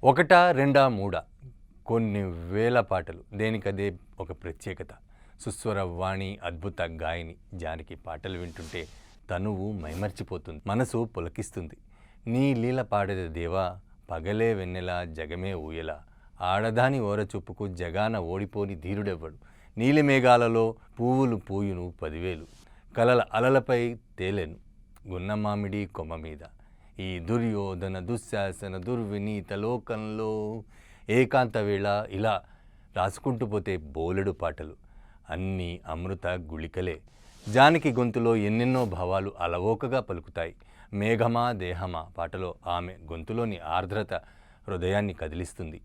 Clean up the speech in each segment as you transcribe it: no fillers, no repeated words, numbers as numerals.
ఒకటా, రెండా, మూడా కొన్ని వేల పాటలు. దేనికదే ఒక ప్రత్యేకత. సుస్వర వాణి, అద్భుత గాయని జానకి పాటలు వింటుంటే తనువు మైమర్చిపోతుంది, మనసు పులకిస్తుంది. నీ లీల పాడేద దేవా, పగలే వెన్నెల జగమే ఊయల, ఆడదాని ఓరచూపుకు జగాన ఓడిపోని ధీరుడెవ్వడు, నీలి మేఘాలలో పువ్వులు పూయును 10,000, కలల అలలపై తేలెను గున్నమామిడి కొమ్మ మీద, ఈ దుర్యోధన దుశ్శాసన దుర్వినీత లోకంలో ఏకాంత వేళ. ఇలా రాసుకుంటూ పోతే బోలెడు పాటలు, అన్నీ అమృత గుళికలే. జానకి గొంతులో ఎన్నెన్నో భావాలు అలవోకగా పలుకుతాయి. మేఘమా దేహమా పాటలో ఆమె గొంతులోని ఆర్ద్రత హృదయాన్ని కదిలిస్తుంది.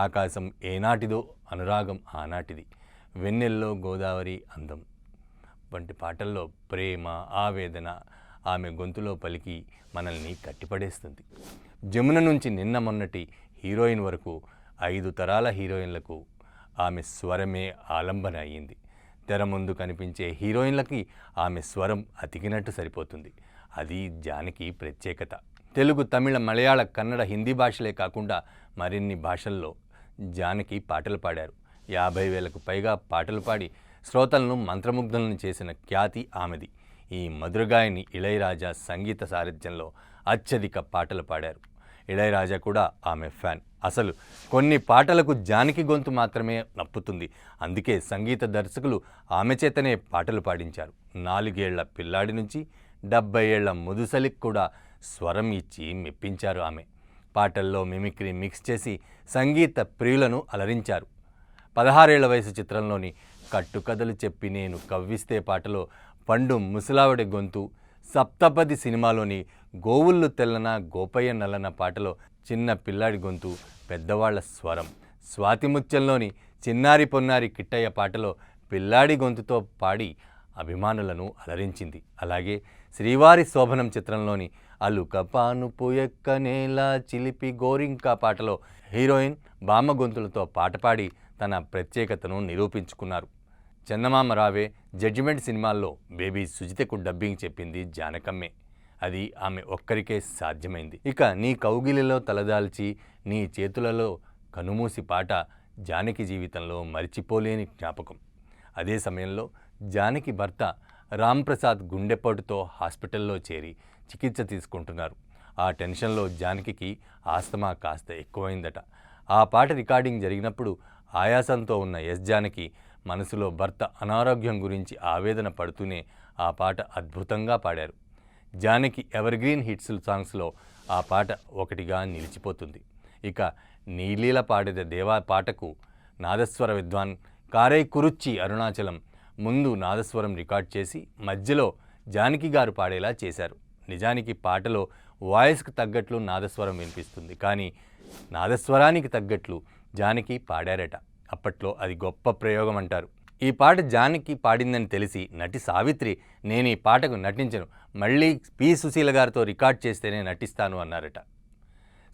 ఆకాశం ఏనాటిదో అనురాగం ఆనాటిది, వెన్నెల్లో గోదావరి అందం వంటి పాటల్లో ప్రేమ, ఆవేదన ఆమె గొంతులో పలికి మనల్ని కట్టిపడేస్తుంది. జమున నుంచి నిన్న మొన్నటి హీరోయిన్ వరకు 5 తరాల హీరోయిన్లకు ఆమె స్వరమే ఆలంబన అయ్యింది. తెర ముందు కనిపించే హీరోయిన్లకి ఆమె స్వరం అతికినట్టు సరిపోతుంది. అది జానకి ప్రత్యేకత. తెలుగు, తమిళ, మలయాళ, కన్నడ, హిందీ భాషలే కాకుండా మరిన్ని భాషల్లో జానకి పాటలు పాడారు. 50,000కు పైగా పాటలు పాడి శ్రోతలను మంత్రముగ్ధులను చేసిన ఖ్యాతి ఆమెది. ఈ మధురగాయని ఇళయరాజా సంగీత సారథ్యంలో అత్యధిక పాటలు పాడారు. ఇళయరాజా కూడా ఆమె ఫ్యాన్. అసలు కొన్ని పాటలకు జానకి గొంతు మాత్రమే నప్పుతుంది. అందుకే సంగీత దర్శకులు ఆమె చేతనే పాటలు పాడించారు. 4 ఏళ్ల పిల్లాడి నుంచి 70 ఏళ్ల ముదుసలికి కూడా స్వరం ఇచ్చి మెప్పించారు ఆమె. పాటల్లో మిమిక్రీ మిక్స్ చేసి సంగీత ప్రియులను అలరించారు. 16 ఏళ్ల వయసు చిత్రంలోని కట్టుకథలు చెప్పి నేను కవ్విస్తే పాటలో పండు ముసలావిడ గొంతు, సప్తపది సినిమాలోని గోవుళ్ళు తెల్లన గోపయ్య నల్లన పాటలో చిన్న పిల్లాడి గొంతు, పెద్దవాళ్ల స్వరం, స్వాతిముత్యంలోని చిన్నారి పొన్నారి కిట్టయ్య పాటలో పిల్లాడి గొంతుతో పాడి అభిమానులను అలరించింది. అలాగే శ్రీవారి శోభనం చిత్రంలోని అలుక పానుపు ఎక్కనేల చిలిపి గోరింక పాటలో హీరోయిన్ బామ్మ గొంతులతో పాట పాడి తన ప్రత్యేకతను నిరూపించుకున్నారు. చందమామ రావే, జడ్జిమెంట్ సినిమాల్లో బేబీ సుజితకు డబ్బింగ్ చెప్పింది జానకమ్మే. అది ఆమె ఒక్కరికే సాధ్యమైంది. ఇక నీ కౌగిలిలో తలదాల్చి నీ చేతులలో కనుమూసి పాట జానకి జీవితంలో మరిచిపోలేని జ్ఞాపకం. అదే సమయంలో జానకి భర్త రాంప్రసాద్ గుండెపోటుతో హాస్పిటల్లో చేరి చికిత్స తీసుకుంటున్నారు. ఆ టెన్షన్లో జానకి ఆస్తమా కాస్త ఎక్కువైందట. ఆ పాట రికార్డింగ్ జరిగినప్పుడు ఆయాసంతో ఉన్న ఎస్ జానకి మనసులో భర్త అనారోగ్యం గురించి ఆవేదన పడుతూనే ఆ పాట అద్భుతంగా పాడారు. జానకి ఎవర్గ్రీన్ హిట్స్ సాంగ్స్లో ఆ పాట ఒకటిగా నిలిచిపోతుంది. ఇక నీలీల పాడేద దేవా పాటకు నాదస్వర విద్వాన్ కారై కురుచ్చి అరుణాచలం ముందు నాదస్వరం రికార్డ్ చేసి మధ్యలో జానకి గారు పాడేలా చేశారు. నిజానికి పాటలో వాయిస్కి తగ్గట్లు నాదస్వరం వినిపిస్తుంది, కానీ నాదస్వరానికి తగ్గట్లు జానకి పాడారట. అప్పట్లో అది గొప్ప ప్రయోగం అంటారు. ఈ పాట జానకి పాడిందని తెలిసి నటి సావిత్రి, నేను ఈ పాటకు నటించను, మళ్ళీ పి సుశీల గారితో రికార్డ్ చేస్తేనే నటిస్తాను అన్నారట.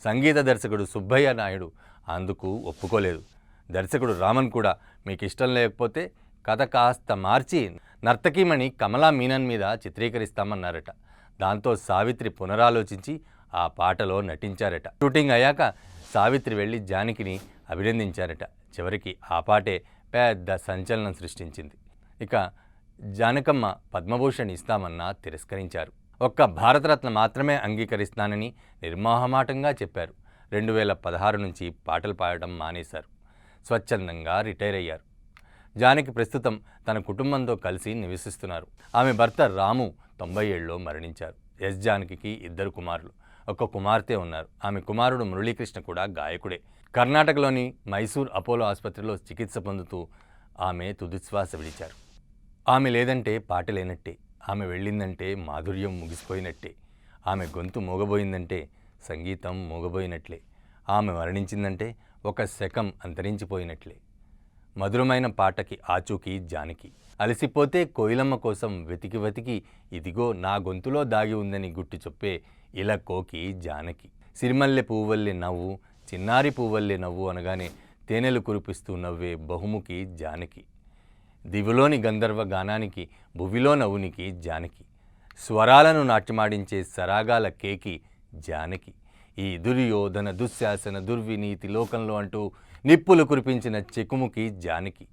సంగీత దర్శకుడు సుబ్బయ్య నాయుడు అందుకు ఒప్పుకోలేదు. దర్శకుడు రామన్ కూడా మీకు ఇష్టం లేకపోతే కథ కాస్త మార్చి నర్తకీమణి కమలా మీనన్ మీద చిత్రీకరిస్తామన్నారట. దాంతో సావిత్రి పునరాలోచించి ఆ పాటలో నటించారట. షూటింగ్ అయ్యాక సావిత్రి వెళ్ళి జానకిని అభినందించారట. చివరికి ఆ పాటే పెద్ద సంచలనం సృష్టించింది. ఇక జానకమ్మ పద్మభూషణ్ ఇస్తామన్నా తిరస్కరించారు. ఒక్క భారతరత్న మాత్రమే అంగీకరిస్తానని నిర్మోహమాటంగా చెప్పారు. 2016 నుంచి పాటలు పాడడం మానేశారు. స్వచ్ఛందంగా రిటైర్ అయ్యారు. జానకి ప్రస్తుతం తన కుటుంబంతో కలిసి నివసిస్తున్నారు. ఆమె భర్త రాము 90 ఏళ్ళలో మరణించారు. ఎస్ జానకి 2 కుమారులు, ఒక కుమార్తె ఉన్నారు. ఆమె కుమారుడు మురళీకృష్ణ కూడా గాయకుడే. కర్ణాటకలోని మైసూర్ అపోలో ఆసుపత్రిలో చికిత్స పొందుతూ ఆమె తుదిశ్వాస విడిచారు. ఆమె లేదంటే పాట లేనట్టే, ఆమె వెళ్ళిందంటే మాధుర్యం ముగిసిపోయినట్టే, ఆమె గొంతు మూగబోయిందంటే సంగీతం మూగబోయినట్లే, ఆమె మరణించిందంటే ఒక శకం అంతరించిపోయినట్లే. మధురమైన పాటకి ఆచూకీ జానకి. అలసిపోతే కోయిలమ్మ కోసం వెతికి వెతికి ఇదిగో నా గొంతులో దాగి ఉందని గుట్టి చెప్పే ఇలా కోకి జానకి. సిరిమల్లె పువ్వల్లె నవ్వు, చిన్నారి పువ్వల్లె నవ్వు అనగానే తేనెలు కురిపిస్తూ నవ్వే బహుముఖి జానకి. దివిలోని గంధర్వ గానానికి భువిలో నవ్వునికి జానకి. స్వరాలను నాట్యమాడించే సరాగాల కేకి జానకి. ఈ దుర్యోధన దుశ్శాసన దుర్వినీతి లోకంలో అంటూ నిప్పులు కురిపించిన చెకుముకి జానకి.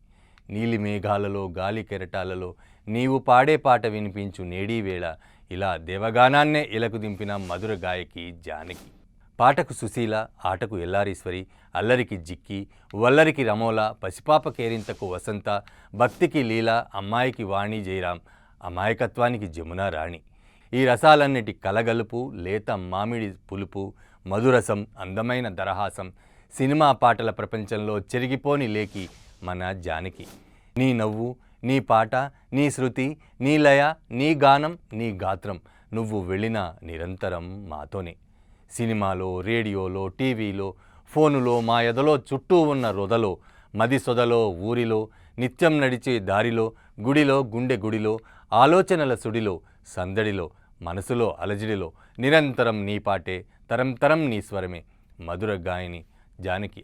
నీలి మేఘాలలో గాలి కెరటాలలో నీవు పాడే పాట వినిపించు నేడీ వేళ ఇలా దేవగానాన్నే ఇలకు దింపిన మధుర గాయకి జానకి. పాటకు సుశీల, ఆటకు ఎల్లారీశ్వరి, అల్లరికి జిక్కి, వల్లరికి రమోల, పసిపాప కేరింతకు వసంత, భక్తికి లీల, అమ్మాయికి వాణి జయరాం, అమాయకత్వానికి జమునా రాణి. ఈ రసాలన్నిటి కలగలుపు, లేత మామిడి పులుపు, మధురసం, అందమైన దరహాసం, సినిమా పాటల ప్రపంచంలో చెరిగిపోని లేకి మన జానకి. నీ నవ్వు, నీ పాట, నీ శృతి, నీ లయ, నీ గానం, నీ గాత్రం, నువ్వు వెళ్ళిన నిరంతరం మాతోనే. సినిమాలో, రేడియోలో, టీవీలో, ఫోనులో, మా ఎదలో చుట్టూ ఉన్న రొదలో, మది సొదలో, ఊరిలో, నిత్యం నడిచే దారిలో, గుడిలో, గుండె గుడిలో, ఆలోచనల సుడిలో, సందడిలో, మనసులో అలజడిలో నిరంతరం నీ పాటే, తరం తరం నీ స్వరమే. మధుర గాయని జానకి